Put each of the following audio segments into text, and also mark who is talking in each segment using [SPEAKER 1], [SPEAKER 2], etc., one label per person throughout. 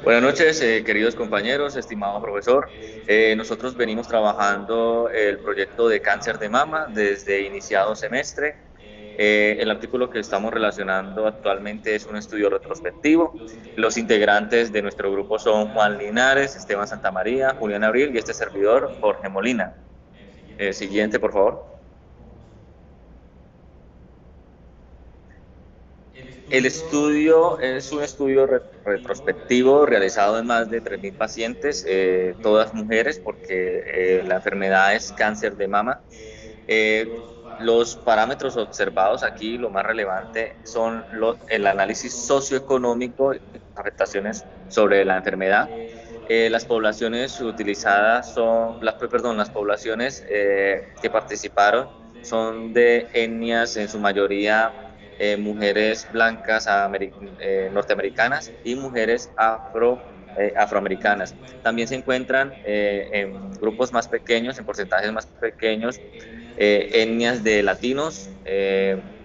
[SPEAKER 1] Buenas noches, queridos compañeros, estimado profesor. Nosotros venimos trabajando el proyecto de cáncer de mama desde iniciado semestre. El artículo que estamos relacionando actualmente es un estudio retrospectivo. Los integrantes de nuestro grupo son Juan Linares, Esteban Santamaría, Julián Abril y este servidor, Jorge Molina. Siguiente, por favor. El estudio es un estudio retrospectivo realizado en más de 3.000 pacientes, todas mujeres, porque la enfermedad es cáncer de mama. Los parámetros observados aquí, lo más relevante son el análisis socioeconómico y las afectaciones sobre la enfermedad. Las poblaciones utilizadas las poblaciones que participaron son de etnias, en su mayoría mujeres blancas norteamericanas y mujeres afroamericanas. También se encuentran en grupos más pequeños, en porcentajes más pequeños, etnias de latinos,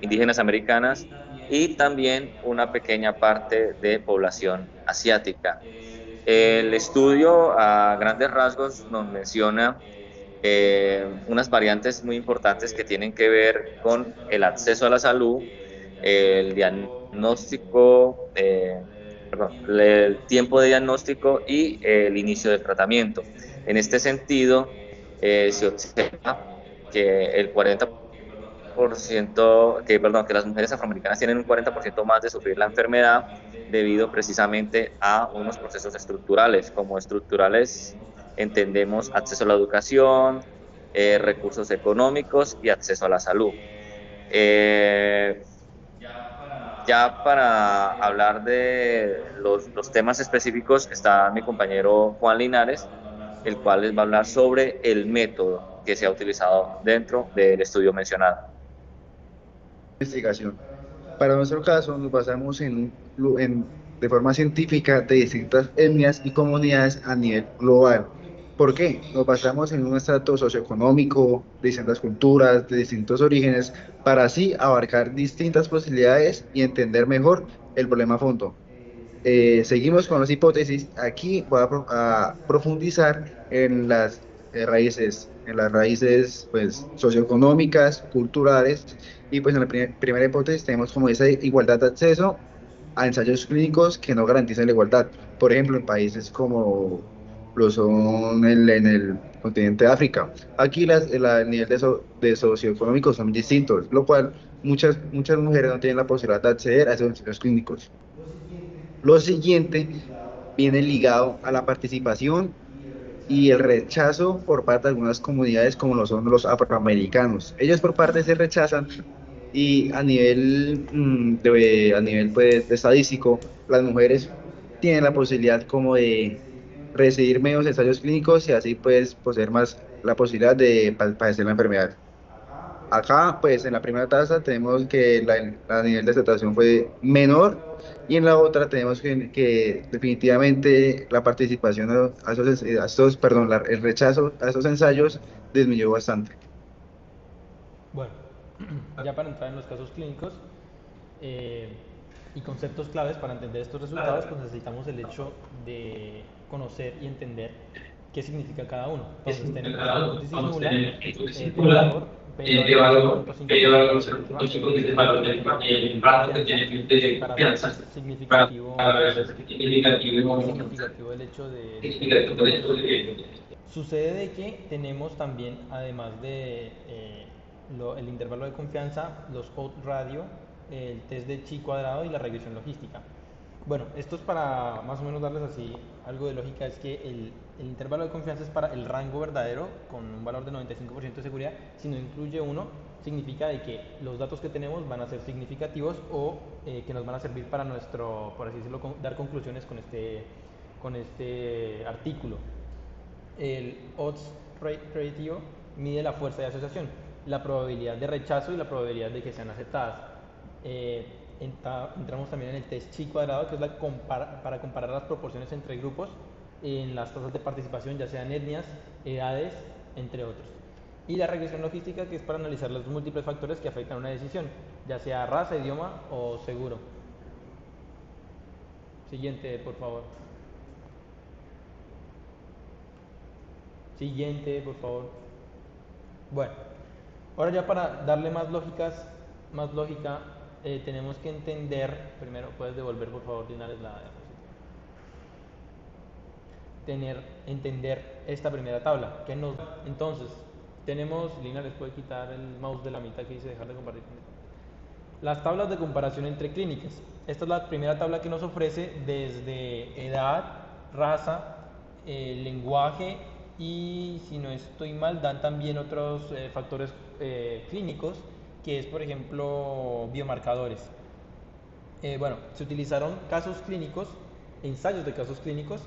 [SPEAKER 1] indígenas americanas y también una pequeña parte de población asiática. El estudio a grandes rasgos nos menciona unas variantes muy importantes que tienen que ver con el acceso a la salud, el diagnóstico, el tiempo de diagnóstico y el inicio del tratamiento. En este sentido, se observa que el 40%, que las mujeres afroamericanas tienen un 40% más de sufrir la enfermedad debido precisamente a unos procesos estructurales. Como estructurales entendemos acceso a la educación, recursos económicos y acceso a la salud. Eh, ya para hablar de los temas específicos está mi compañero Juan Linares, el cual les va a hablar sobre el método que se ha utilizado dentro del estudio mencionado.
[SPEAKER 2] Investigación. Para nuestro caso, nos basamos de forma científica de distintas etnias y comunidades a nivel global. ¿Por qué? Nos basamos en un estrato socioeconómico, de distintas culturas, de distintos orígenes, para así abarcar distintas posibilidades y entender mejor el problema a fondo. Seguimos con las hipótesis. Aquí voy a profundizar en las raíces pues, socioeconómicas, culturales, y pues en la primera hipótesis tenemos como esa igualdad de acceso a ensayos clínicos que no garantizan la igualdad. Por ejemplo, en países como lo son en el continente de África. Aquí el nivel de socioeconómico son distintos, lo cual muchas mujeres no tienen la posibilidad de acceder a esos ensayos clínicos. Lo siguiente viene ligado a la participación y el rechazo por parte de algunas comunidades como lo son los afroamericanos. Ellos por parte se rechazan y a nivel pues, de estadístico, las mujeres tienen la posibilidad como de recibir menos ensayos clínicos y así pues poseer más la posibilidad de padecer la enfermedad. Acá, pues en la primera tasa tenemos que la nivel de aceptación fue menor y en la otra tenemos que definitivamente la participación perdón, el rechazo a esos ensayos disminuyó bastante.
[SPEAKER 3] Bueno, ya para entrar en los casos clínicos eh, y conceptos claves para entender estos resultados, pues necesitamos el hecho de conocer y entender qué significa cada uno. Entonces tenemos la hipótesis nula, de valor P igual a 0,5 que tiene el valor de confianza, y para ver que es significativo el hecho de tener estos valores. Sucede de que tenemos también, además de el intervalo de confianza, los odds radio, el test de chi cuadrado y la regresión logística. Bueno, esto es para más o menos darles así algo de lógica, es que el intervalo de confianza es para el rango verdadero con un valor de 95% de seguridad. Si no incluye uno, significa de que los datos que tenemos van a ser significativos o que nos van a servir para nuestro, por así decirlo, dar conclusiones con este artículo. El odds ratio mide la fuerza de asociación, la probabilidad de rechazo y la probabilidad de que sean aceptadas. Entramos también en el test chi cuadrado, que es para comparar las proporciones entre grupos en las tasas de participación, ya sean etnias, edades, entre otros. Y la regresión logística, que es para analizar los múltiples factores que afectan una decisión, ya sea raza, idioma o seguro. Siguiente, por favor. Siguiente, por favor. Bueno, ahora ya para darle más lógica, tenemos que entender, primero puedes devolver por favor, Linares, la diapositiva. Entender esta primera tabla. Entonces, tenemos, Linares puede quitar el mouse de la mitad que dice dejar de compartir. Las tablas de comparación entre clínicas. Esta es la primera tabla que nos ofrece desde edad, raza, lenguaje y, si no estoy mal, dan también otros factores clínicos, que es, por ejemplo, biomarcadores. Bueno, se utilizaron casos clínicos, ensayos de casos clínicos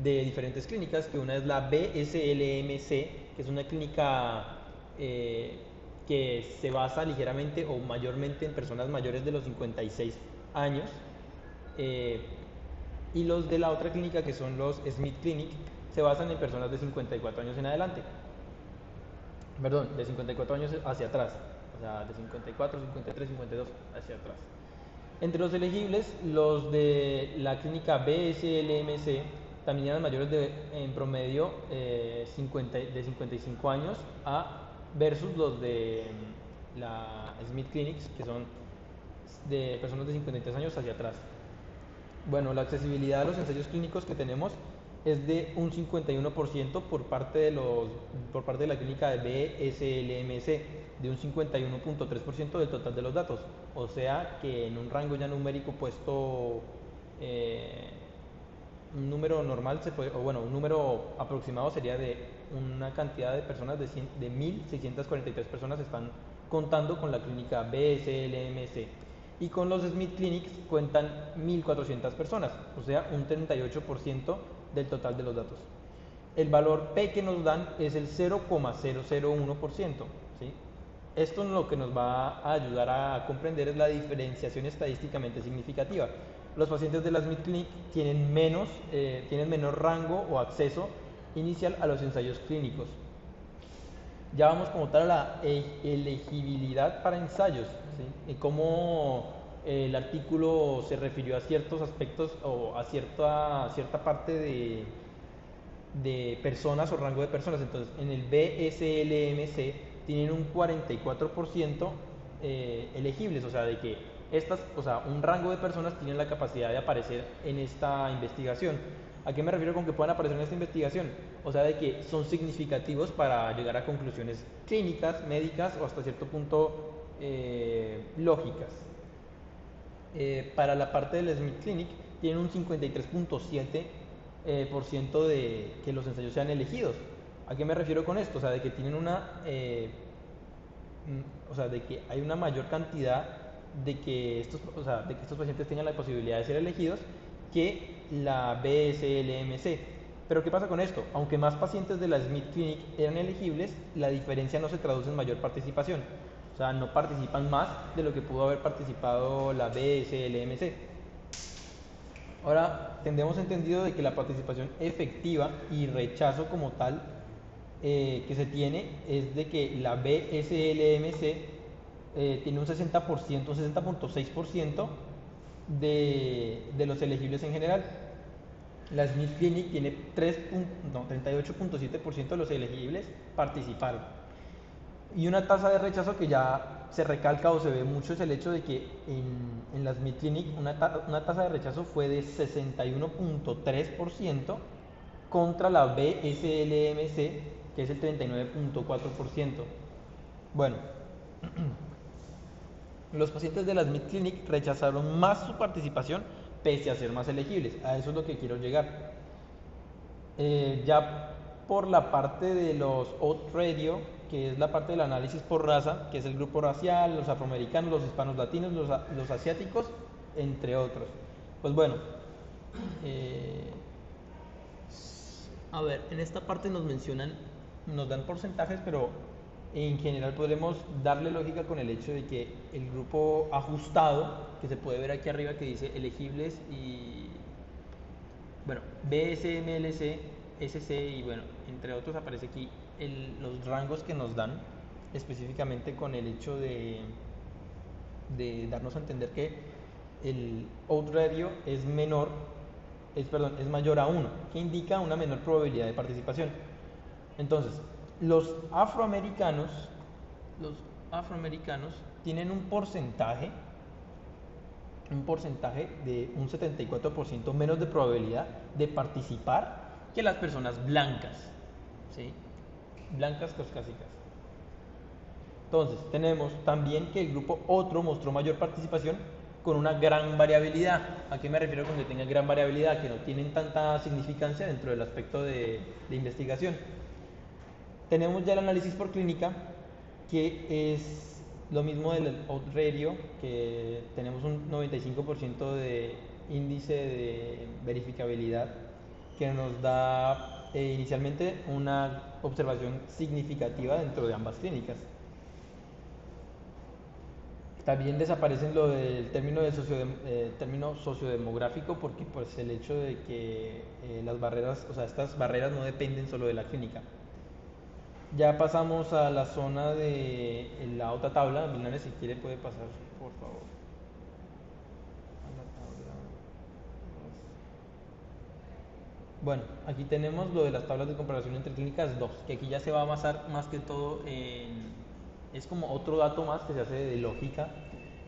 [SPEAKER 3] de diferentes clínicas, que una es la BSLMC, que es una clínica que se basa ligeramente o mayormente en personas mayores de los 56 años, eh, y los de la otra clínica, que son los Smith Clinic, se basan en personas de 54 años en adelante. Perdón, de 54 años hacia atrás, o sea, de 54, 53, 52 hacia atrás. Entre los elegibles, los de la clínica BSLMC también eran mayores en promedio de 55 años versus los de la Smith Clinics, que son de personas de 53 años hacia atrás. Bueno, la accesibilidad a los ensayos clínicos que tenemos es de un 51% por parte de la clínica de BSLMC, de un 51.3% del total de los datos. O sea que en un rango ya numérico puesto, un número normal un número aproximado sería de una cantidad de personas de 1.643 personas están contando con la clínica BSLMC. Y con los Smith Clinics cuentan 1.400 personas, o sea, un 38% del total de los datos. El valor P que nos dan es el 0,001%. ¿Sí? Esto lo que nos va a ayudar a comprender es la diferenciación estadísticamente significativa. Los pacientes de la Smith Clinic tienen menor rango o acceso inicial a los ensayos clínicos. Ya vamos como tal a la elegibilidad para ensayos, ¿sí? Y cómo el artículo se refirió a ciertos aspectos o a cierta parte de personas o rango de personas. Entonces, en el BSLMC tienen un 44% elegibles, o sea, de que un rango de personas tienen la capacidad de aparecer en esta investigación. ¿A qué me refiero con que puedan aparecer en esta investigación? O sea, de que son significativos para llegar a conclusiones clínicas, médicas o hasta cierto punto lógicas. Para la parte del Smith Clinic tienen un 53.7% por ciento de que los ensayos sean elegidos. ¿A qué me refiero con esto? O sea, de que tienen de que hay una mayor cantidad de que estos pacientes tengan la posibilidad de ser elegidos que la BSLMC. Pero ¿qué pasa con esto? Aunque más pacientes de la Smith Clinic eran elegibles, la diferencia no se traduce en mayor participación. O sea, no participan más de lo que pudo haber participado la BSLMC. Ahora, tendremos entendido de que la participación efectiva y rechazo como tal que se tiene es de que la BSLMC tiene un 60%, un 60.6% de los elegibles en general. La Smith Clinic tiene 38.7% de los elegibles participaron. Y una tasa de rechazo que ya se recalca o se ve mucho es el hecho de que en la Smith Clinic una tasa de rechazo fue de 61.3% contra la BSLMC, que es el 39.4%. Bueno, los pacientes de la Smith Clinic rechazaron más su participación pese a ser más elegibles. A eso es lo que quiero llegar. Ya por la parte de los Out Radio, que es la parte del análisis por raza, que es el grupo racial, los afroamericanos, los hispanos latinos, los asiáticos, entre otros. Pues bueno, a ver, en esta parte nos dan porcentajes, pero en general podemos darle lógica con el hecho de que el grupo ajustado, que se puede ver aquí arriba que dice elegibles y, bueno, BSMLC, SC y bueno, entre otros aparece aquí los rangos que nos dan específicamente con el hecho de darnos a entender que el out radio es mayor a 1, que indica una menor probabilidad de participación. Entonces, los afroamericanos, los afroamericanos tienen un porcentaje de un 74% menos de probabilidad de participar que las personas blancas, ¿sí? Blancas caucásicas. Entonces, tenemos también que el grupo otro mostró mayor participación con una gran variabilidad. ¿A qué me refiero con que tenga gran variabilidad? Que no tienen tanta significancia dentro del aspecto de investigación. Tenemos ya el análisis por clínica, que es lo mismo del Outradio, que tenemos un 95% de índice de verificabilidad, que nos da inicialmente una observación significativa dentro de ambas clínicas. También desaparecen lo del término sociodemográfico, porque pues el hecho de que las barreras, o sea, estas barreras no dependen solo de la clínica. Ya pasamos a la zona de la otra tabla. Milanes, si quiere puede pasar, por favor. A la tabla. Bueno, aquí tenemos lo de las tablas de comparación entre clínicas 2, que aquí ya se va a basar más que todo en... Es como otro dato más que se hace de lógica,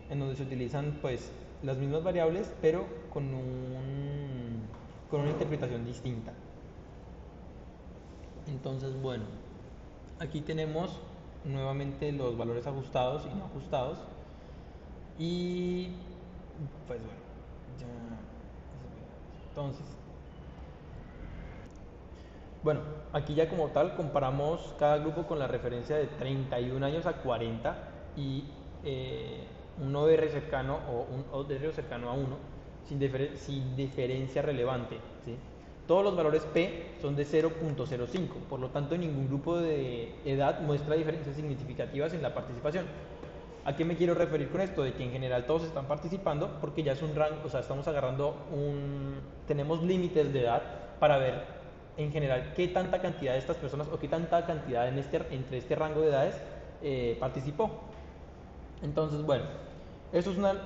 [SPEAKER 3] en donde se utilizan pues las mismas variables, pero con una interpretación distinta. Entonces, bueno, aquí tenemos nuevamente los valores ajustados y no ajustados. Y pues bueno, ya. Entonces, bueno, aquí ya como tal comparamos cada grupo con la referencia de 31 años a 40 y un OR cercano o un OR cercano a 1 sin diferencia relevante, ¿sí? Todos los valores P son de 0.05, por lo tanto ningún grupo de edad muestra diferencias significativas en la participación. ¿A qué me quiero referir con esto? De que en general todos están participando porque ya es un rango, o sea, estamos agarrando tenemos límites de edad para ver en general qué tanta cantidad de estas personas o qué tanta cantidad entre este rango de edades participó. Entonces, bueno,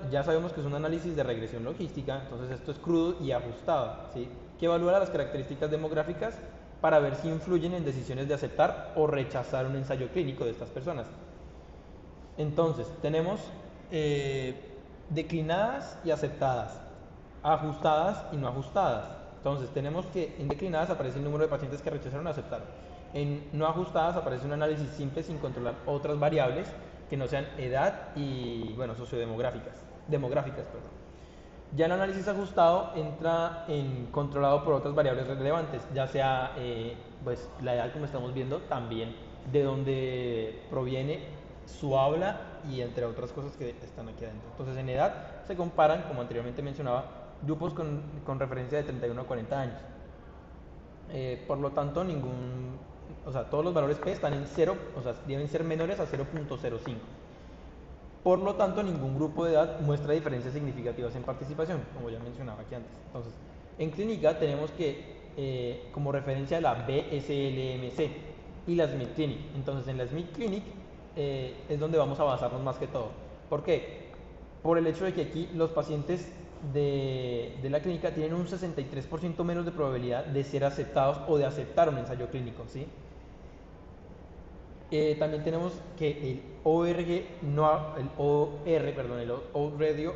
[SPEAKER 3] ya sabemos que es un análisis de regresión logística, entonces esto es crudo y ajustado, ¿sí? Que evalúa las características demográficas para ver si influyen en decisiones de aceptar o rechazar un ensayo clínico de estas personas. Entonces, tenemos declinadas y aceptadas, ajustadas y no ajustadas. Entonces, tenemos que en declinadas aparece el número de pacientes que rechazaron o aceptaron. En no ajustadas aparece un análisis simple sin controlar otras variables que no sean edad y, bueno, demográficas, perdón. Ya el análisis ajustado entra en controlado por otras variables relevantes, ya sea pues la edad, como estamos viendo, también de donde proviene su habla y entre otras cosas que están aquí adentro. Entonces, en edad se comparan, como anteriormente mencionaba, grupos con referencia de 31 a 40 años. Por lo tanto, todos los valores P están en 0, o sea, deben ser menores a 0.05. Por lo tanto, ningún grupo de edad muestra diferencias significativas en participación, como ya mencionaba aquí antes. Entonces, en clínica tenemos que, como referencia, la BSLMC y la Smith Clinic. Entonces, en la Smith Clinic es donde vamos a basarnos más que todo. ¿Por qué? Por el hecho de que aquí los pacientes de la clínica tienen un 63% menos de probabilidad de ser aceptados o de aceptar un ensayo clínico, ¿sí? También tenemos que el Outradio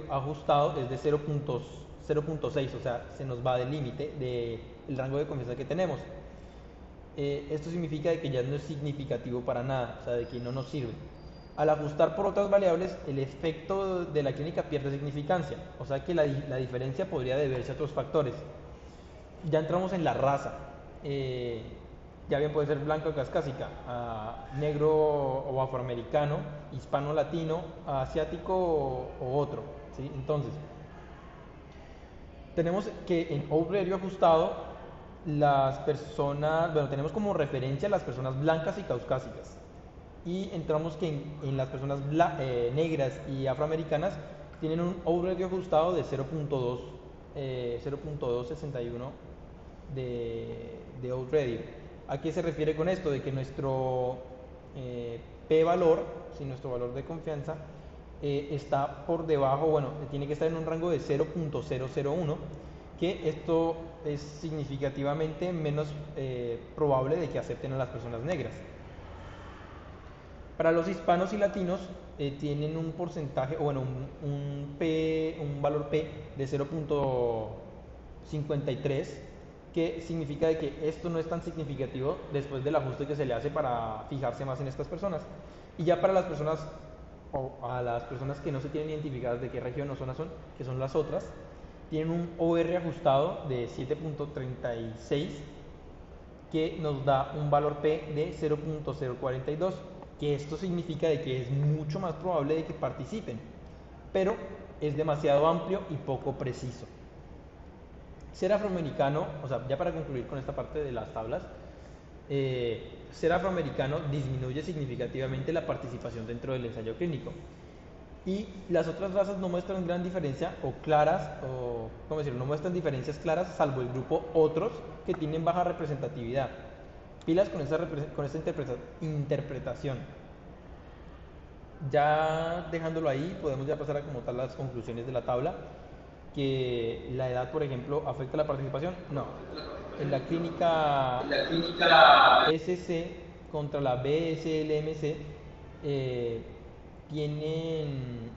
[SPEAKER 3] ajustado es de 0.6, o sea, se nos va del límite del rango de confianza que tenemos. Esto significa que ya no es significativo para nada, o sea, de que no nos sirve. Al ajustar por otras variables, el efecto de la clínica pierde significancia, o sea que la diferencia podría deberse a otros factores. Ya entramos en la raza. Ya bien puede ser blanco o caucásica, negro o afroamericano, hispano latino, asiático o otro, ¿sí? Entonces, tenemos que en Outradio ajustado las personas, bueno, tenemos como referencia las personas blancas y caucásicas. Y entramos que en las personas negras y afroamericanas tienen un Outradio ajustado de 0.261 de Outradio. ¿A qué se refiere con esto? De que nuestro P-valor, si nuestro valor de confianza, está por debajo, bueno, tiene que estar en un rango de 0.001, que esto es significativamente menos probable de que acepten a las personas negras. Para los hispanos y latinos tienen un porcentaje, o bueno, un valor P de 0.53, que significa de que esto no es tan significativo después del ajuste que se le hace para fijarse más en estas personas. Y ya para las personas, o a las personas que no se tienen identificadas de qué región o zona son, que son las otras, tienen un OR ajustado de 7.36, que nos da un valor P de 0.042, que esto significa de que es mucho más probable de que participen, pero es demasiado amplio y poco preciso. Ser afroamericano, o sea, ya para concluir con esta parte de las tablas, ser afroamericano disminuye significativamente la participación dentro del ensayo clínico. Y las otras razas no muestran gran diferencia o claras, o ¿cómo decirlo? No muestran diferencias claras, salvo el grupo otros, que tienen baja representatividad. Pilas con esta interpretación. Ya dejándolo ahí, podemos ya pasar a como tal las conclusiones de la tabla. Que la edad, por ejemplo, afecta la participación. No. En la clínica SC contra la BSLMC tienen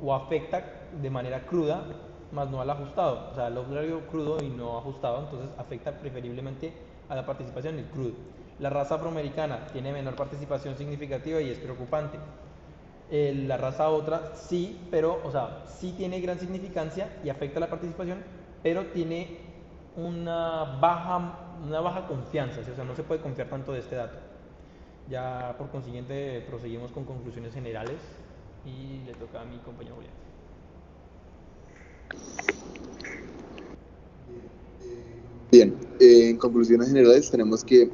[SPEAKER 3] o afecta de manera cruda, más no al ajustado. O sea, el horario crudo y no ajustado, entonces afecta preferiblemente a la participación el crudo. La raza afroamericana tiene menor participación significativa y es preocupante. La raza otra sí, pero, o sea, sí tiene gran significancia y afecta la participación, pero tiene una baja confianza, o sea, no se puede confiar tanto de este dato. Ya por consiguiente proseguimos con conclusiones generales y le toca a mi compañero Julián.
[SPEAKER 4] Bien, en conclusiones generales tenemos que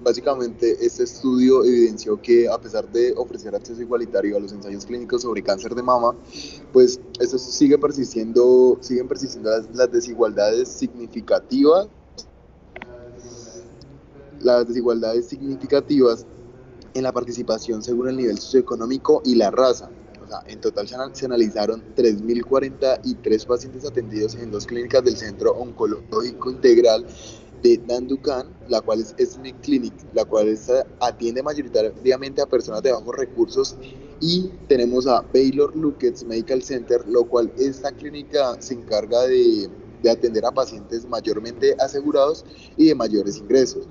[SPEAKER 4] básicamente este estudio evidenció que a pesar de ofrecer acceso igualitario a los ensayos clínicos sobre cáncer de mama, pues esto siguen persistiendo las desigualdades significativas en la participación según el nivel socioeconómico y la raza. O sea, en total se analizaron 3.043 pacientes atendidos en 2 clínicas del Centro Oncológico Integral de Nanducan, la cual es Smith Clinic, la cual atiende mayoritariamente a personas de bajos recursos, y tenemos a Baylor Luckett Medical Center, lo cual esta clínica se encarga de atender a pacientes mayormente asegurados y de mayores ingresos.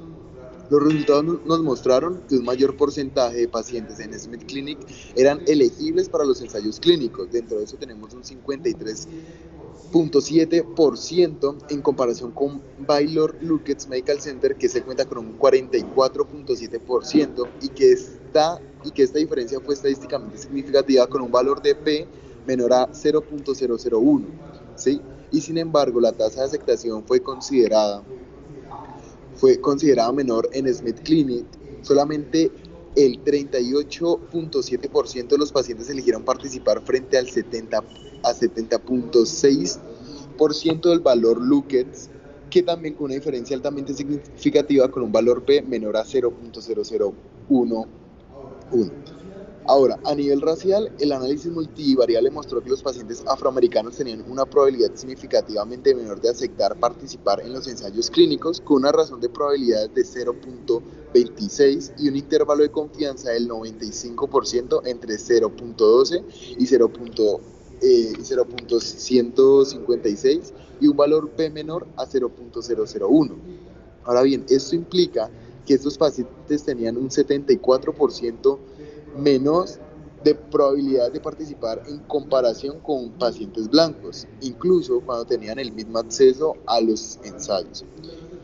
[SPEAKER 4] Los resultados nos mostraron que un mayor porcentaje de pacientes en Smith Clinic eran elegibles para los ensayos clínicos. Dentro de eso tenemos un 53.7% en comparación con Baylor Luckett Medical Center, que se cuenta con un 44.7%, y que esta diferencia fue estadísticamente significativa con un valor de P menor a 0.001, ¿sí? Y sin embargo, la tasa de aceptación fue considerada menor en Smith Clinic. Solamente el 38.7% de los pacientes eligieron participar frente al 70.6% del valor Luckett, que también con una diferencia altamente significativa con un valor P menor a 0.0011. Ahora, a nivel racial, el análisis multivariable mostró que los pacientes afroamericanos tenían una probabilidad significativamente menor de aceptar participar en los ensayos clínicos, con una razón de probabilidad de 0.26 y un intervalo de confianza del 95% entre 0.12 y 0.156, y un valor P menor a 0.001. Ahora bien, esto implica que estos pacientes tenían un 74% menos de probabilidad de participar en comparación con pacientes blancos, incluso cuando tenían el mismo acceso a los ensayos.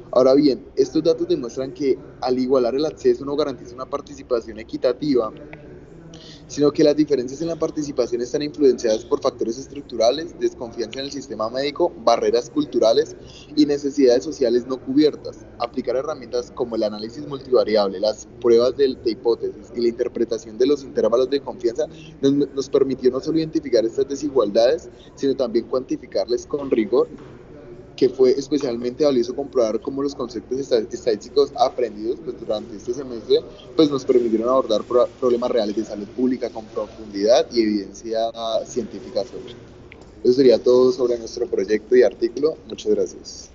[SPEAKER 4] Ahora bien, estos datos demuestran que al igualar el acceso no garantiza una participación equitativa, sino que las diferencias en la participación están influenciadas por factores estructurales, desconfianza en el sistema médico, barreras culturales y necesidades sociales no cubiertas. Aplicar herramientas como el análisis multivariable, las pruebas de hipótesis y la interpretación de los intervalos de confianza nos permitió no solo identificar estas desigualdades, sino también cuantificarles con rigor, que fue especialmente valioso comprobar cómo los conceptos estadísticos aprendidos durante este semestre nos permitieron abordar problemas reales de salud pública con profundidad y evidencia científica sólida. Eso sería todo sobre nuestro proyecto y artículo. Muchas gracias.